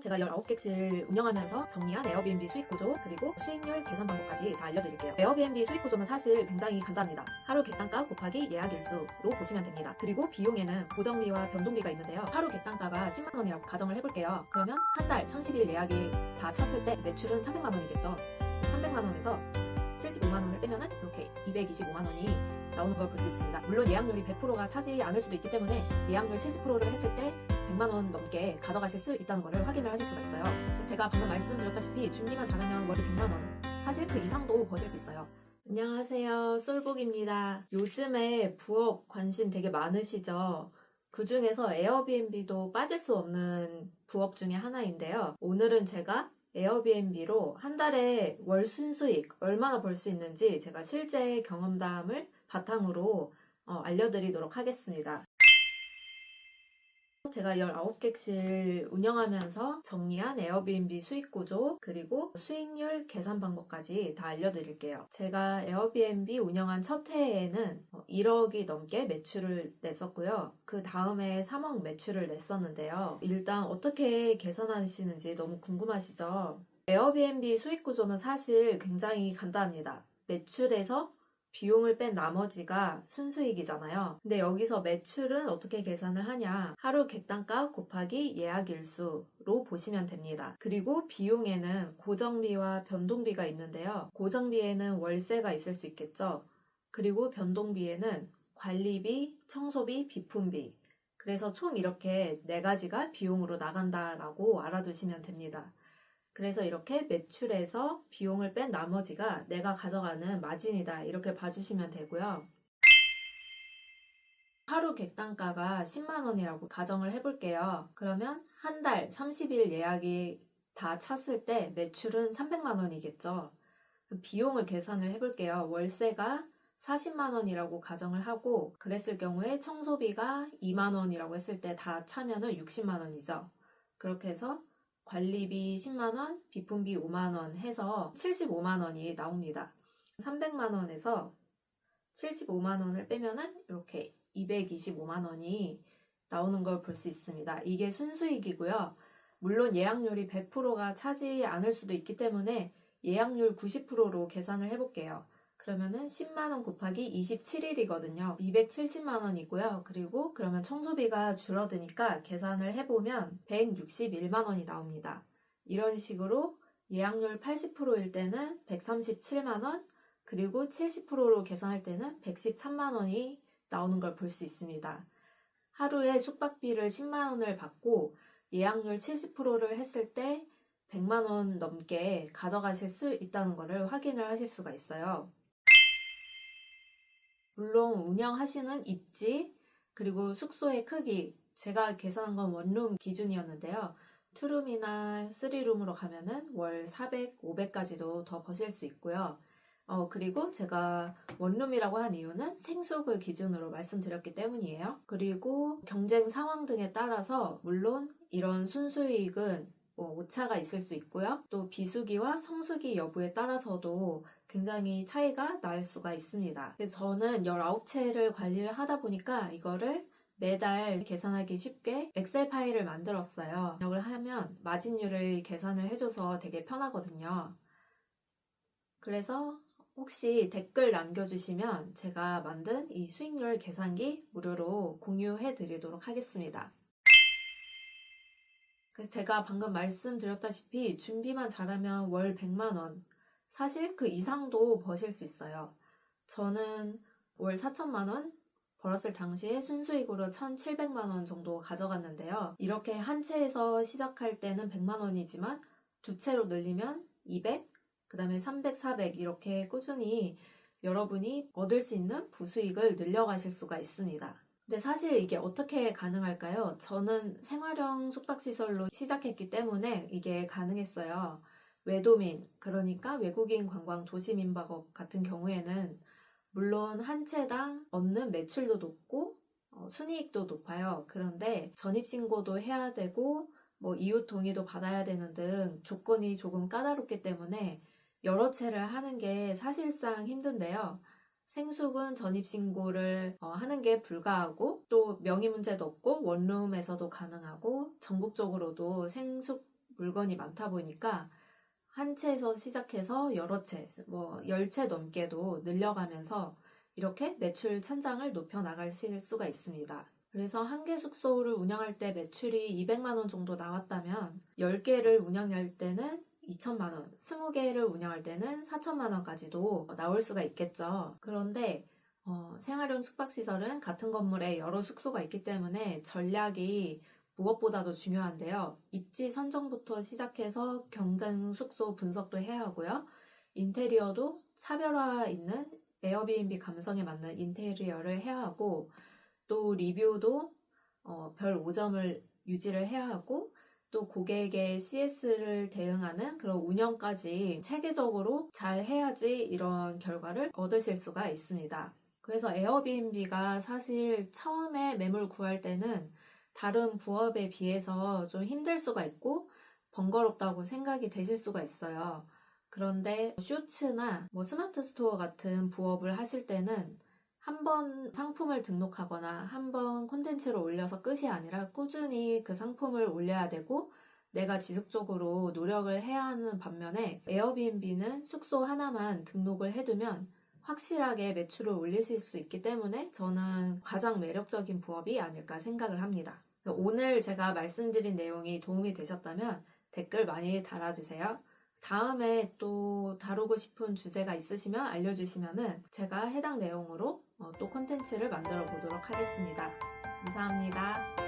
제가 19객실 운영하면서 정리한 에어비앤비 수익 구조 그리고 수익률 계산 방법까지 다 알려드릴게요. 에어비앤비 수익 구조는 사실 굉장히 간단합니다. 하루 객단가 곱하기 예약 일수로 보시면 됩니다. 그리고 비용에는 고정비와 변동비가 있는데요. 하루 객단가가 10만원이라고 가정을 해볼게요. 그러면 한 달 30일 예약이 다 찼을 때 매출은 300만원이겠죠. 300만원에서 75만원을 빼면은 이렇게 225만원이 나오는 걸 볼 수 있습니다. 물론 예약률이 100%가 차지 않을 수도 있기 때문에 예약률 70%를 했을 때 100만원 넘게 가져가실 수 있다는 것을 확인을 하실 수가 있어요. 제가 방금 말씀드렸다시피 준비만 잘하면 월 100만원, 사실 그 이상도 버실 수 있어요. 안녕하세요, 솔복입니다. 요즘에 부업 관심 되게 많으시죠? 그 중에서 에어비앤비도 빠질 수 없는 부업 중에 하나인데요. 오늘은 제가 에어비앤비로 한 달에 월 순수익 얼마나 벌 수 있는지 제가 실제 경험담을 바탕으로 알려드리도록 하겠습니다. 제가 19객실 운영하면서 정리한 에어비앤비 수익 구조 그리고 수익률 계산 방법까지 다 알려드릴게요. 제가 에어비앤비 운영한 첫 해에는 1억이 넘게 매출을 냈었고요. 그 다음에 3억 매출을 냈었는데요. 일단 어떻게 계산하시는지 너무 궁금하시죠? 에어비앤비 수익 구조는 사실 굉장히 간단합니다. 매출에서 비용을 뺀 나머지가 순수익이잖아요. 근데 여기서 매출은 어떻게 계산을 하냐? 하루 객단가 곱하기 예약 일수로 보시면 됩니다. 그리고 비용에는 고정비와 변동비가 있는데요. 고정비에는 월세가 있을 수 있겠죠. 그리고 변동비에는 관리비, 청소비, 비품비. 그래서 총 이렇게 4가지가 비용으로 나간다라고 알아두시면 됩니다. 그래서 이렇게 매출에서 비용을 뺀 나머지가 내가 가져가는 마진이다, 이렇게 봐주시면 되고요. 하루 객단가가 10만원이라고 가정을 해볼게요. 그러면 한 달 30일 예약이 다 찼을 때 매출은 300만원이겠죠. 비용을 계산을 해볼게요. 월세가 40만원이라고 가정을 하고, 그랬을 경우에 청소비가 2만원이라고 했을 때 다 차면은 60만원이죠. 그렇게 해서 관리비 10만원, 비품비 5만원 해서 75만원이 나옵니다. 300만원에서 75만원을 빼면은 이렇게 225만원이 나오는 걸 볼 수 있습니다. 이게 순수익이고요. 물론 예약률이 100%가 차지 않을 수도 있기 때문에 예약률 90%로 계산을 해볼게요. 그러면은 10만원 곱하기 27일이거든요. 270만원이고요. 그리고 그러면 청소비가 줄어드니까 계산을 해보면 161만원이 나옵니다. 이런 식으로 예약률 80%일 때는 137만원, 그리고 70%로 계산할 때는 113만원이 나오는 걸 볼 수 있습니다. 하루에 숙박비를 10만원을 받고 예약률 70%를 했을 때 100만원 넘게 가져가실 수 있다는 것을 확인을 하실 수가 있어요. 물론 운영하시는 입지 그리고 숙소의 크기, 제가 계산한 건 원룸 기준이었는데요. 투룸이나 쓰리룸으로 가면은 월 400, 500까지도 더 버실 수 있고요. 그리고 제가 원룸이라고 한 이유는 생숙을 기준으로 말씀드렸기 때문이에요. 그리고 경쟁 상황 등에 따라서 물론 이런 순수익은 오차가 있을 수 있고요. 또 비수기와 성수기 여부에 따라서도 굉장히 차이가 날 수가 있습니다. 그래서 저는 19채를 관리를 하다 보니까 이거를 매달 계산하기 쉽게 엑셀 파일을 만들었어요. 이걸 하면 마진율을 계산을 해줘서 되게 편하거든요. 그래서 혹시 댓글 남겨주시면 제가 만든 이 수익률 계산기 무료로 공유해 드리도록 하겠습니다. 그래서 제가 방금 말씀드렸다시피 준비만 잘하면 월 100만원, 사실 그 이상도 버실 수 있어요. 저는 월 4천만원 벌었을 당시에 순수익으로 1,700만원 정도 가져갔는데요. 이렇게 한 채에서 시작할 때는 100만원이지만 두 채로 늘리면 200, 그 다음에 300, 400 이렇게 꾸준히 여러분이 얻을 수 있는 부수익을 늘려가실 수가 있습니다. 근데 사실 이게 어떻게 가능할까요? 저는 생활형 숙박시설로 시작했기 때문에 이게 가능했어요. 외도민, 그러니까 외국인 관광 도시민박업 같은 경우에는 물론 한 채당 얻는 매출도 높고 순이익도 높아요. 그런데 전입신고도 해야 되고 이웃 동의도 받아야 되는 등 조건이 조금 까다롭기 때문에 여러 채를 하는 게 사실상 힘든데요. 생숙은 전입신고를 하는 게 불가하고 또 명의 문제도 없고 원룸에서도 가능하고 전국적으로도 생숙 물건이 많다 보니까 한 채에서 시작해서 여러 채, 10채 넘게도 늘려가면서 이렇게 매출 천장을 높여 나가실 수가 있습니다. 그래서 한 개 숙소를 운영할 때 매출이 200만 원 정도 나왔다면 10개를 운영할 때는 2천만 원, 20개를 운영할 때는 4천만 원까지도 나올 수가 있겠죠. 그런데 생활용 숙박시설은 같은 건물에 여러 숙소가 있기 때문에 전략이 무엇보다도 중요한데요. 입지 선정부터 시작해서 경쟁 숙소 분석도 해야 하고요. 인테리어도 차별화 있는 에어비앤비 감성에 맞는 인테리어를 해야 하고, 또 리뷰도 별 5점을 유지를 해야 하고, 또 고객의 CS를 대응하는 그런 운영까지 체계적으로 잘 해야지 이런 결과를 얻으실 수가 있습니다. 그래서 에어비앤비가 사실 처음에 매물 구할 때는 다른 부업에 비해서 좀 힘들 수가 있고 번거롭다고 생각이 되실 수가 있어요. 그런데 쇼츠나 스마트 스토어 같은 부업을 하실 때는 한 번 상품을 등록하거나 한 번 콘텐츠를 올려서 끝이 아니라 꾸준히 그 상품을 올려야 되고 내가 지속적으로 노력을 해야 하는 반면에 에어비앤비는 숙소 하나만 등록을 해두면 확실하게 매출을 올리실 수 있기 때문에 저는 가장 매력적인 부업이 아닐까 생각을 합니다. 오늘 제가 말씀드린 내용이 도움이 되셨다면 댓글 많이 달아주세요. 다음에 또 다루고 싶은 주제가 있으시면 알려주시면 제가 해당 내용으로 또 콘텐츠를 만들어 보도록 하겠습니다. 감사합니다.